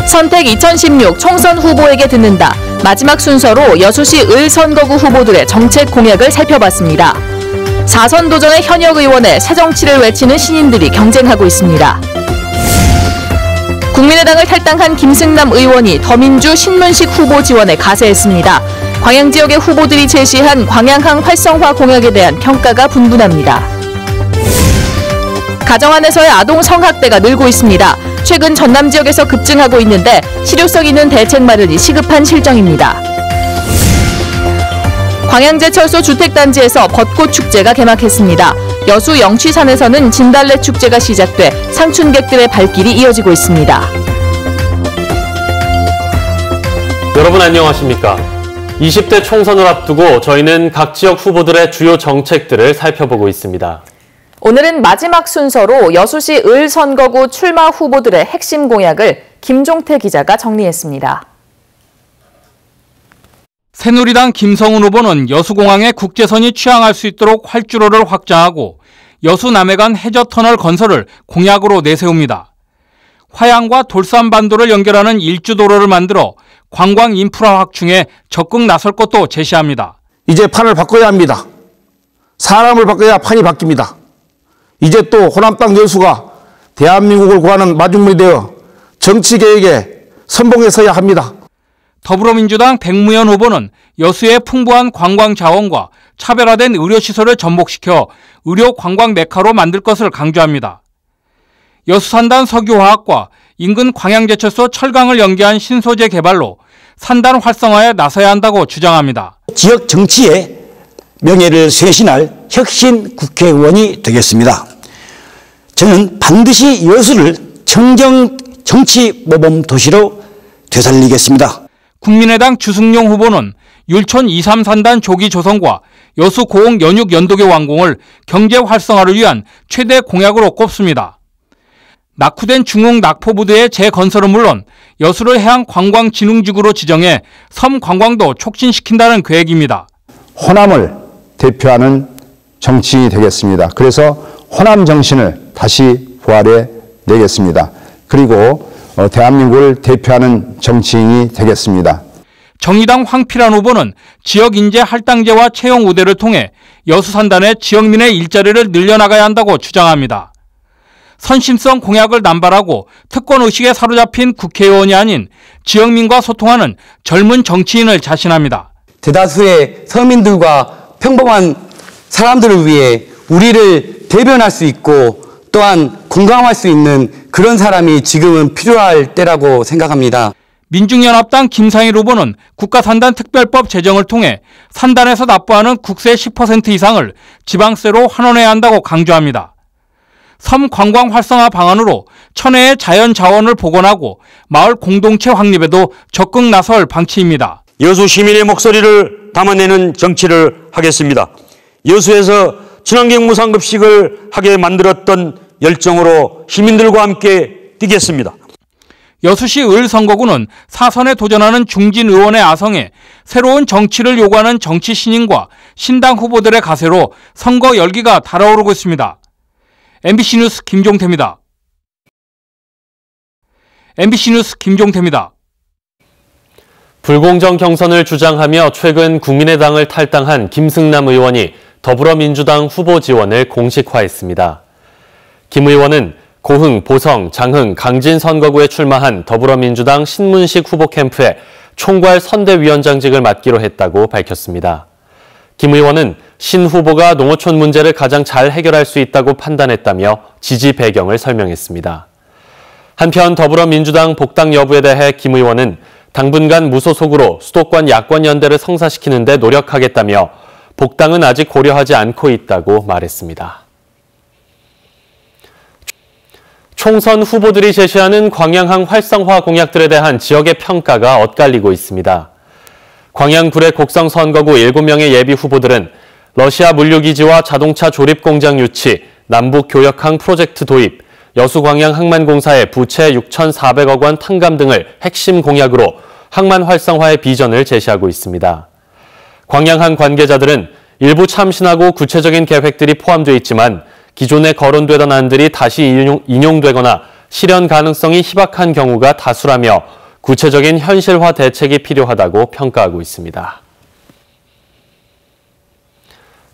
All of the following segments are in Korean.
선택 2016 총선 후보에게 듣는다. 마지막 순서로 여수시 을 선거구 후보들의 정책 공약을 살펴봤습니다. 4선 도전의 현역 의원에 새정치를 외치는 신인들이 경쟁하고 있습니다. 국민의당을 탈당한 김승남 의원이 더민주 신문식 후보 지원에 가세했습니다. 광양 지역의 후보들이 제시한 광양항 활성화 공약에 대한 평가가 분분합니다. 가정 안에서의 아동 성학대가 늘고 있습니다. 최근 전남 지역에서 급증하고 있는데 실효성 있는 대책 마련이 시급한 실정입니다. 광양제철소 주택단지에서 벚꽃 축제가 개막했습니다. 여수 영취산에서는 진달래 축제가 시작돼 상춘객들의 발길이 이어지고 있습니다. 여러분 안녕하십니까? 20대 총선을 앞두고 저희는 각 지역 후보들의 주요 정책들을 살펴보고 있습니다. 오늘은 마지막 순서로 여수시 을 선거구 출마 후보들의 핵심 공약을 김종태 기자가 정리했습니다. 새누리당 김성훈 후보는 여수공항에 국제선이 취항할 수 있도록 활주로를 확장하고 여수 남해간 해저터널 건설을 공약으로 내세웁니다. 화양과 돌산반도를 연결하는 일주도로를 만들어 관광 인프라 확충에 적극 나설 것도 제시합니다. 이제 판을 바꿔야 합니다. 사람을 바꿔야 판이 바뀝니다. 이제 또 호남 땅 여수가 대한민국을 구하는 마중물이 되어 정치개혁에 선봉에 서야 합니다. 더불어민주당 백무현 후보는 여수의 풍부한 관광 자원과 차별화된 의료시설을 접목시켜 의료 관광 메카로 만들 것을 강조합니다. 여수 산단 석유화학과 인근 광양제철소 철강을 연계한 신소재 개발로 산단 활성화에 나서야 한다고 주장합니다. 지역 정치의 명예를 쇄신할 혁신 국회의원이 되겠습니다. 저는 반드시 여수를 청정 정치 모범 도시로 되살리겠습니다. 국민의당 주승용 후보는 율촌 2, 3산단 조기 조성과 여수 고흥 연육 연도계 완공을 경제 활성화를 위한 최대 공약으로 꼽습니다. 낙후된 중흥 낙포부대의 재건설은 물론 여수를 해양관광진흥지구로 지정해 섬 관광도 촉진시킨다는 계획입니다. 호남을 대표하는 정치인이 되겠습니다. 그래서 호남 정신을 다시 부활해 내겠습니다. 그리고 대한민국을 대표하는 정치인이 되겠습니다. 정의당 황필안 후보는 지역인재 할당제와 채용 우대를 통해 여수 산단의 지역민의 일자리를 늘려나가야 한다고 주장합니다. 선심성 공약을 남발하고 특권의식에 사로잡힌 국회의원이 아닌 지역민과 소통하는 젊은 정치인을 자신합니다. 대다수의 서민들과 평범한 사람들을 위해 우리를 대변할 수 있고 또한 공감할 수 있는 그런 사람이 지금은 필요할 때라고 생각합니다. 민중연합당 김상일 후보는 국가산단특별법 제정을 통해 산단에서 납부하는 국세 10% 이상을 지방세로 환원해야 한다고 강조합니다. 섬 관광 활성화 방안으로 천혜의 자연 자원을 복원하고 마을 공동체 확립에도 적극 나설 방침입니다. 여수 시민의 목소리를 담아내는 정치를 하겠습니다. 여수에서 친환경 무상급식을 하게 만들었던 열정으로 시민들과 함께 뛰겠습니다. 여수시 을 선거구는 4선에 도전하는 중진 의원의 아성에 새로운 정치를 요구하는 정치 신인과 신당 후보들의 가세로 선거 열기가 달아오르고 있습니다. MBC 뉴스 김종태입니다. MBC 뉴스 김종태입니다. 불공정 경선을 주장하며 최근 국민의당을 탈당한 김승남 의원이 더불어민주당 후보 지원을 공식화했습니다. 김 의원은 고흥, 보성, 장흥, 강진 선거구에 출마한 더불어민주당 신문식 후보 캠프에 총괄 선대위원장직을 맡기로 했다고 밝혔습니다. 김 의원은 신 후보가 농어촌 문제를 가장 잘 해결할 수 있다고 판단했다며 지지 배경을 설명했습니다. 한편 더불어민주당 복당 여부에 대해 김 의원은 당분간 무소속으로 수도권 야권 연대를 성사시키는 데 노력하겠다며 복당은 아직 고려하지 않고 있다고 말했습니다. 총선 후보들이 제시하는 광양항 활성화 공약들에 대한 지역의 평가가 엇갈리고 있습니다. 광양 구례 곡성 선거구 7명의 예비 후보들은 러시아 물류기지와 자동차 조립 공장 유치, 남북 교역항 프로젝트 도입, 여수광양 항만공사의 부채 6,400억 원 탕감 등을 핵심 공약으로 항만 활성화의 비전을 제시하고 있습니다. 광양항 관계자들은 일부 참신하고 구체적인 계획들이 포함되어 있지만 기존에 거론되던 안들이 다시 인용되거나 실현 가능성이 희박한 경우가 다수라며 구체적인 현실화 대책이 필요하다고 평가하고 있습니다.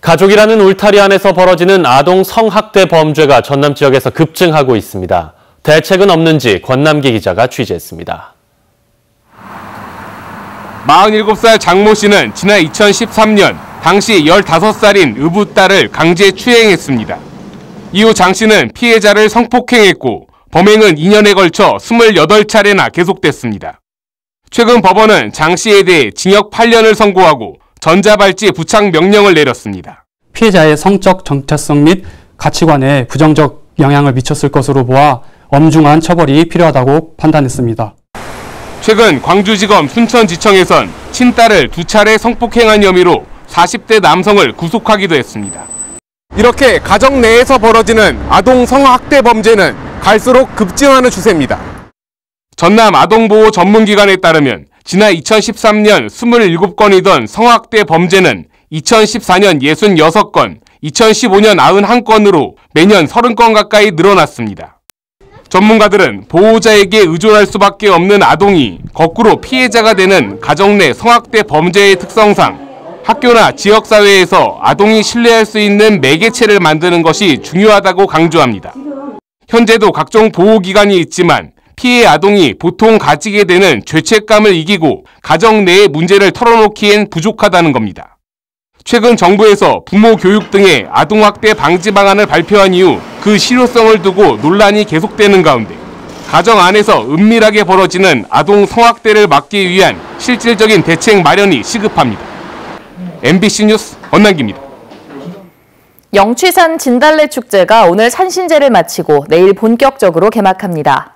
가족이라는 울타리 안에서 벌어지는 아동 성학대 범죄가 전남 지역에서 급증하고 있습니다. 대책은 없는지 권남기 기자가 취재했습니다. 47살 장모 씨는 지난 2013년 당시 15살인 의붓 딸을 강제 추행했습니다. 이후 장 씨는 피해자를 성폭행했고 범행은 2년에 걸쳐 28차례나 계속됐습니다. 최근 법원은 장 씨에 대해 징역 8년을 선고하고 전자발찌 부착 명령을 내렸습니다. 피해자의 성적 정체성 및 가치관에 부정적 영향을 미쳤을 것으로 보아 엄중한 처벌이 필요하다고 판단했습니다. 최근 광주지검 순천지청에선 친딸을 2차례 성폭행한 혐의로 40대 남성을 구속하기도 했습니다. 이렇게 가정 내에서 벌어지는 아동 성학대 범죄는 갈수록 급증하는 추세입니다. 전남 아동보호 전문기관에 따르면 지난 2013년 27건이던 성학대 범죄는 2014년 66건, 2015년 91건으로 매년 30건 가까이 늘어났습니다. 전문가들은 보호자에게 의존할 수밖에 없는 아동이 거꾸로 피해자가 되는 가정 내 성학대 범죄의 특성상 학교나 지역사회에서 아동이 신뢰할 수 있는 매개체를 만드는 것이 중요하다고 강조합니다. 현재도 각종 보호기관이 있지만 피해 아동이 보통 가지게 되는 죄책감을 이기고 가정 내의 문제를 털어놓기엔 부족하다는 겁니다. 최근 정부에서 부모 교육 등의 아동학대 방지 방안을 발표한 이후 그 실효성을 두고 논란이 계속되는 가운데 가정 안에서 은밀하게 벌어지는 아동 성학대를 막기 위한 실질적인 대책 마련이 시급합니다. MBC 뉴스 권남기입니다. 영취산 진달래 축제가 오늘 산신제를 마치고 내일 본격적으로 개막합니다.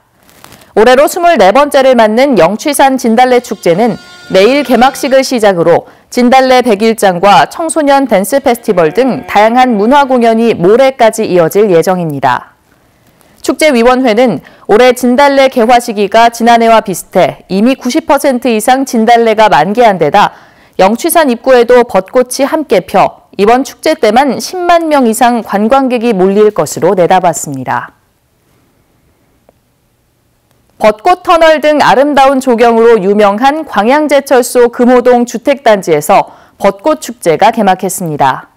올해로 24번째를 맞는 영취산 진달래 축제는 내일 개막식을 시작으로 진달래 100일장과 청소년 댄스 페스티벌 등 다양한 문화 공연이 모레까지 이어질 예정입니다. 축제위원회는 올해 진달래 개화 시기가 지난해와 비슷해 이미 90% 이상 진달래가 만개한 데다 영취산 입구에도 벚꽃이 함께 펴 이번 축제 때만 10만 명 이상 관광객이 몰릴 것으로 내다봤습니다. 벚꽃 터널 등 아름다운 조경으로 유명한 광양제철소 금호동 주택단지에서 벚꽃 축제가 개막했습니다.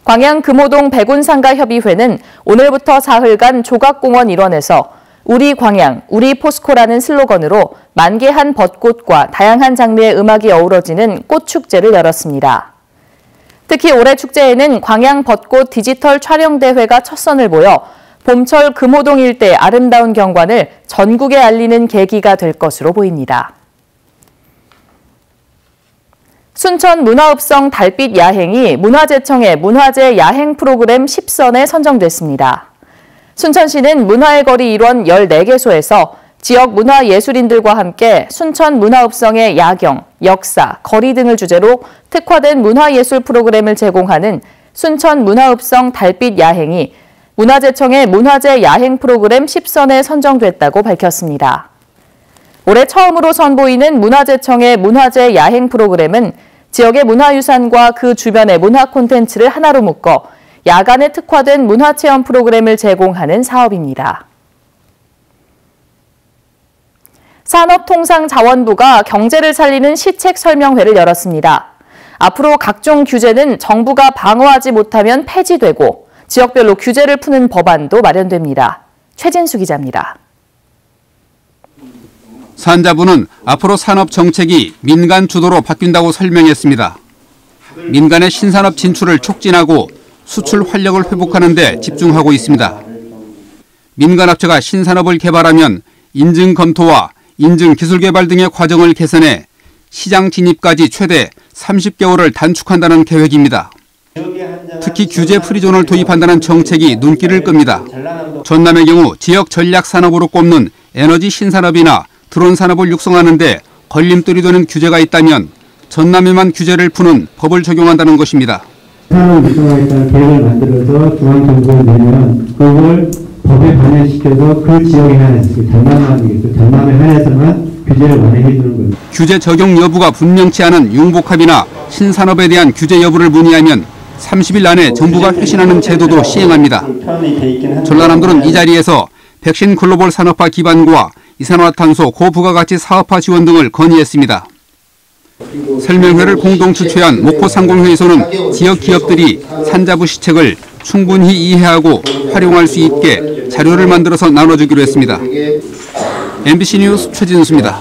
광양 금호동 백운상가협의회는 오늘부터 사흘간 조각공원 일원에서 우리 광양, 우리 포스코라는 슬로건으로 만개한 벚꽃과 다양한 장르의 음악이 어우러지는 꽃축제를 열었습니다. 특히 올해 축제에는 광양 벚꽃 디지털 촬영대회가 첫 선을 보여 봄철 금호동 일대의 아름다운 경관을 전국에 알리는 계기가 될 것으로 보입니다. 순천 문화읍성 달빛 야행이 문화재청의 문화재 야행 프로그램 10선에 선정됐습니다. 순천시는 문화의 거리 일원 14개소에서 지역 문화예술인들과 함께 순천 문화읍성의 야경, 역사, 거리 등을 주제로 특화된 문화예술 프로그램을 제공하는 순천 문화읍성 달빛 야행이 문화재청의 문화재 야행 프로그램 10선에 선정됐다고 밝혔습니다. 올해 처음으로 선보이는 문화재청의 문화재 야행 프로그램은 지역의 문화유산과 그 주변의 문화 콘텐츠를 하나로 묶어 야간에 특화된 문화체험 프로그램을 제공하는 사업입니다. 산업통상자원부가 경제를 살리는 시책 설명회를 열었습니다. 앞으로 각종 규제는 정부가 방어하지 못하면 폐지되고 지역별로 규제를 푸는 법안도 마련됩니다. 최진수 기자입니다. 산자부는 앞으로 산업 정책이 민간 주도로 바뀐다고 설명했습니다. 민간의 신산업 진출을 촉진하고 수출 활력을 회복하는 데 집중하고 있습니다. 민간업체가 신산업을 개발하면 인증 검토와 인증 기술 개발 등의 과정을 개선해 시장 진입까지 최대 30개월을 단축한다는 계획입니다. 특히 규제 프리존을 도입한다는 정책이 눈길을 끕니다. 전남의 경우 지역 전략 산업으로 꼽는 에너지 신산업이나 드론 산업을 육성하는 데 걸림돌이 되는 규제가 있다면 전남에만 규제를 푸는 법을 적용한다는 것입니다. 산업을 육성하겠다는 계획을 만들어서 중앙정부에 내면 그걸 법에 반영시켜서 그 지역에 한해서 전남에 한해서만 규제를 완화해 주는 겁니다. 규제 적용 여부가 분명치 않은 융복합이나 신산업에 대한 규제 여부를 문의하면 30일 안에 정부가 회신하는 제도도 시행합니다. 전라남도는 이 자리에서 백신 글로벌 산업화 기반과 이산화탄소 고부가가치 사업화 지원 등을 건의했습니다. 설명회를 공동 주최한 목포상공회의소는 지역 기업들이 산자부 시책을 충분히 이해하고 활용할 수 있게 자료를 만들어서 나눠주기로 했습니다. MBC 뉴스 최진수입니다.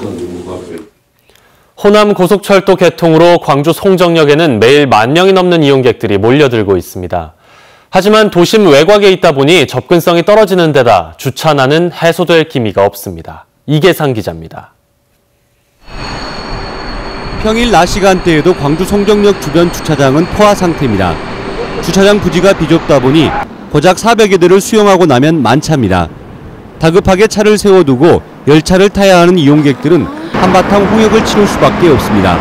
호남 고속철도 개통으로 광주 송정역에는 매일 10,000명이 넘는 이용객들이 몰려들고 있습니다. 하지만 도심 외곽에 있다 보니 접근성이 떨어지는 데다 주차난은 해소될 기미가 없습니다. 이계상 기자입니다. 평일 낮 시간대에도 광주 송정역 주변 주차장은 포화 상태입니다. 주차장 부지가 비좁다 보니 고작 400여 대를 수용하고 나면 만차입니다. 다급하게 차를 세워두고 열차를 타야 하는 이용객들은 한바탕 홍역을 치를 수밖에 없습니다.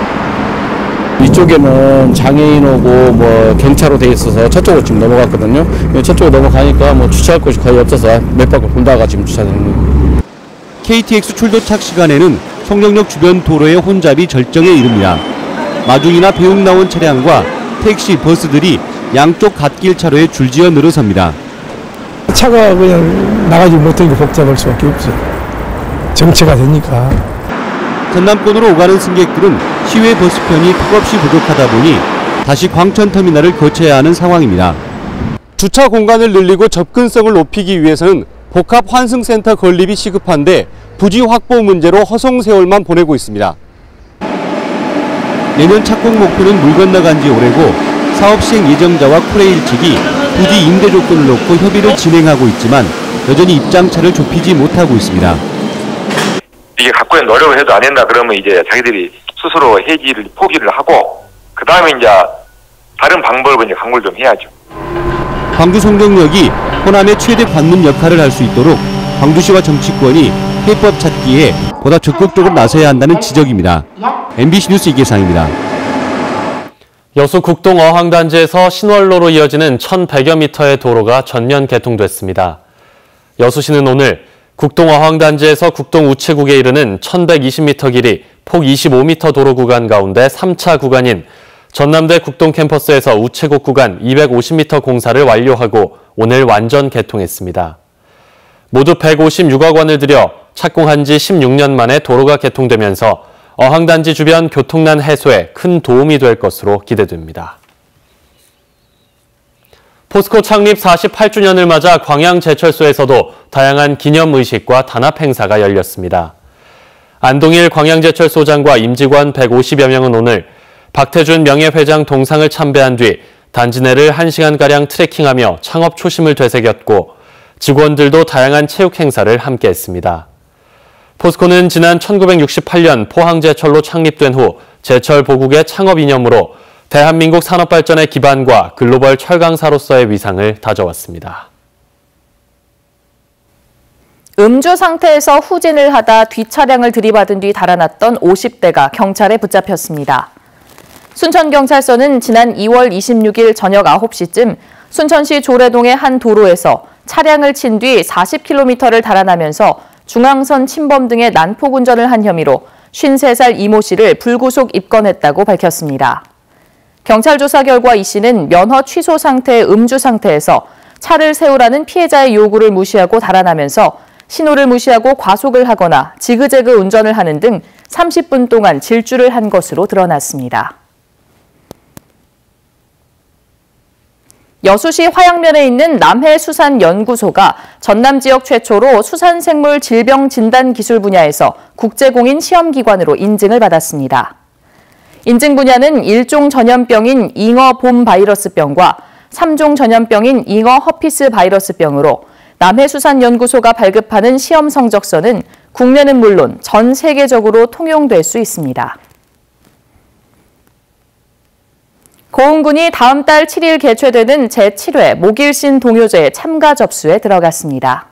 이쪽에는 장애인 오고 경차로 돼 있어서 저쪽으로 지금 넘어갔거든요. 저쪽으로 넘어가니까 주차할 곳이 거의 없어서 몇 바퀴 돌다가 지금 주차되는 거예요. KTX 출도착 시간에는 송정역 주변 도로의 혼잡이 절정에 이릅니다. 마중이나 배웅 나온 차량과 택시, 버스들이 양쪽 갓길 차로에 줄지어 늘어섭니다. 차가 그냥 나가지 못하니까 복잡할 수밖에 없죠. 정체가 되니까. 전남권으로 오가는 승객들은 시외 버스편이 턱없이 부족하다 보니 다시 광천터미널을 거쳐야 하는 상황입니다. 주차 공간을 늘리고 접근성을 높이기 위해서는 복합 환승센터 건립이 시급한데 부지 확보 문제로 허송세월만 보내고 있습니다. 내년 착공 목표는 물 건너간 지 오래고 사업 시행 예정자와 쿠레일 측이 부지 임대 조건을 놓고 협의를 진행하고 있지만 여전히 입장차를 좁히지 못하고 있습니다. 이게 갖고의 노력을 해도 안 된다 그러면 이제 자기들이 스스로 포기를 하고 그 다음에 이제 다른 방법을 이제 강구를 좀 해야죠. 광주 송정역이 호남의 최대 관문 역할을 할 수 있도록 광주시와 정치권이 해법 찾기에 보다 적극적으로 나서야 한다는 지적입니다. MBC 뉴스 이계상입니다. 여수 국동 어항단지에서 신월로로 이어지는 1,100여 미터의 도로가 전면 개통됐습니다. 여수시는 오늘 국동 어항단지에서 국동 우체국에 이르는 1,120m 길이, 폭 25m 도로 구간 가운데 3차 구간인 전남대 국동 캠퍼스에서 우체국 구간 250m 공사를 완료하고 오늘 완전 개통했습니다. 모두 156억 원을 들여 착공한 지 16년 만에 도로가 개통되면서 어항단지 주변 교통난 해소에 큰 도움이 될 것으로 기대됩니다. 포스코 창립 48주년을 맞아 광양제철소에서도 다양한 기념의식과 단합 행사가 열렸습니다. 안동일 광양제철소장과 임직원 150여 명은 오늘 박태준 명예회장 동상을 참배한 뒤 단지 내를 1시간가량 트레킹하며 창업 초심을 되새겼고 직원들도 다양한 체육 행사를 함께했습니다. 포스코는 지난 1968년 포항제철로 창립된 후 제철 보국의 창업 이념으로 대한민국 산업발전의 기반과 글로벌 철강사로서의 위상을 다져왔습니다. 음주 상태에서 후진을 하다 뒷차량을 들이받은 뒤 달아났던 50대가 경찰에 붙잡혔습니다. 순천경찰서는 지난 2월 26일 저녁 9시쯤 순천시 조례동의 한 도로에서 차량을 친 뒤 40km를 달아나면서 중앙선 침범 등의 난폭 운전을 한 혐의로 53살 이모 씨를 불구속 입건했다고 밝혔습니다. 경찰 조사 결과 이 씨는 면허 취소 상태의 음주 상태에서 차를 세우라는 피해자의 요구를 무시하고 달아나면서 신호를 무시하고 과속을 하거나 지그재그 운전을 하는 등 30분 동안 질주를 한 것으로 드러났습니다. 여수시 화양면에 있는 남해수산연구소가 전남 지역 최초로 수산생물 질병 진단 기술 분야에서 국제공인 시험기관으로 인증을 받았습니다. 인증 분야는 1종 전염병인 잉어봄 바이러스병과 3종 전염병인 잉어 허피스 바이러스병으로 남해수산연구소가 발급하는 시험 성적서는 국내는 물론 전 세계적으로 통용될 수 있습니다. 고흥군이 다음 달 7일 개최되는 제7회 목일신 동요제에 참가 접수에 들어갔습니다.